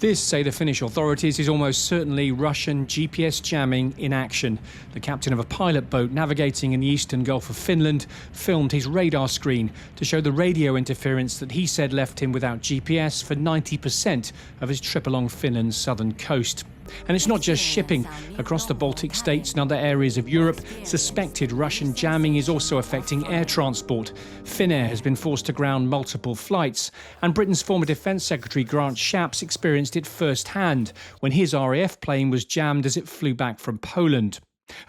This, say the Finnish authorities, is almost certainly Russian GPS jamming in action. The captain of a pilot boat navigating in the eastern Gulf of Finland filmed his radar screen to show the radio interference that he said left him without GPS for 90% of his trip along Finland's southern coast. And it's not just shipping. Across the Baltic States and other areas of Europe, suspected Russian jamming is also affecting air transport. Finnair has been forced to ground multiple flights, and Britain's former Defence Secretary Grant Shapps experienced it firsthand when his RAF plane was jammed as it flew back from Poland.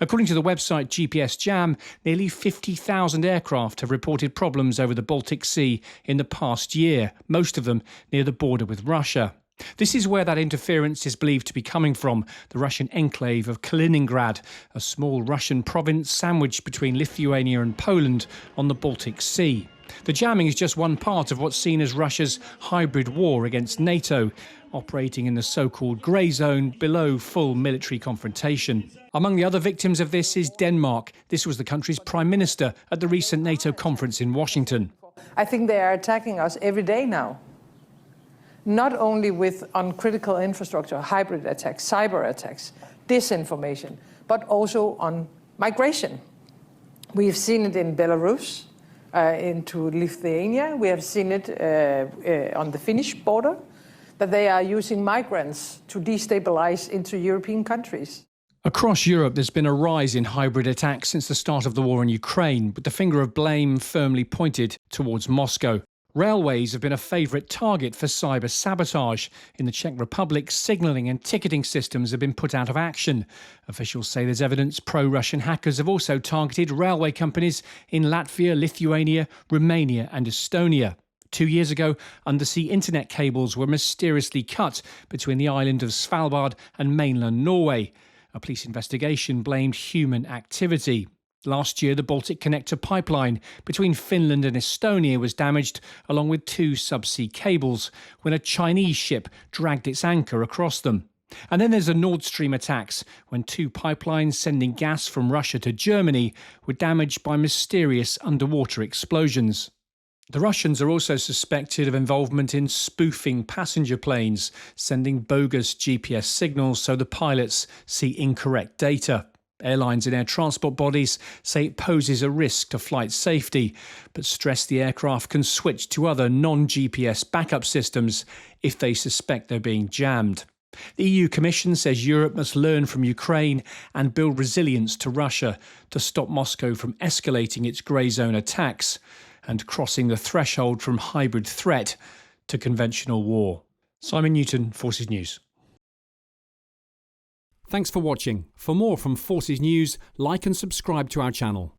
According to the website GPS Jam, nearly 50,000 aircraft have reported problems over the Baltic Sea in the past year, most of them near the border with Russia. This is where that interference is believed to be coming from, the Russian enclave of Kaliningrad, a small Russian province sandwiched between Lithuania and Poland on the Baltic Sea. The jamming is just one part of what's seen as Russia's hybrid war against Nato, operating in the so-called grey zone below full military confrontation. Among the other victims of this is Denmark. This was the country's prime minister at the recent NATO conference in Washington. I think they are attacking us every day now. Not only with on critical infrastructure, hybrid attacks, cyber attacks, disinformation, but also on migration. We have seen it in Belarus, into Lithuania. We have seen it on the Finnish border, that they are using migrants to destabilize into European countries. Across Europe, there's been a rise in hybrid attacks since the start of the war in Ukraine, with the finger of blame firmly pointed towards Moscow. Railways have been a favourite target for cyber sabotage. In the Czech Republic, signalling and ticketing systems have been put out of action. Officials say there's evidence pro-Russian hackers have also targeted railway companies in Latvia, Lithuania, Romania and Estonia. 2 years ago, undersea internet cables were mysteriously cut between the island of Svalbard and mainland Norway. A police investigation blamed human activity. Last year, the Baltic Connector pipeline between Finland and Estonia was damaged, along with 2 subsea cables, when a Chinese ship dragged its anchor across them. And then there's the Nord Stream attacks, when 2 pipelines sending gas from Russia to Germany were damaged by mysterious underwater explosions. The Russians are also suspected of involvement in spoofing passenger planes, sending bogus GPS signals so the pilots see incorrect data. Airlines and air transport bodies say it poses a risk to flight safety, but stress the aircraft can switch to other non-GPS backup systems if they suspect they're being jammed. The EU Commission says Europe must learn from Ukraine and build resilience to Russia to stop Moscow from escalating its grey zone attacks and crossing the threshold from hybrid threat to conventional war. Simon Newton, Forces News. Thanks for watching. For more from Forces News, like and subscribe to our channel.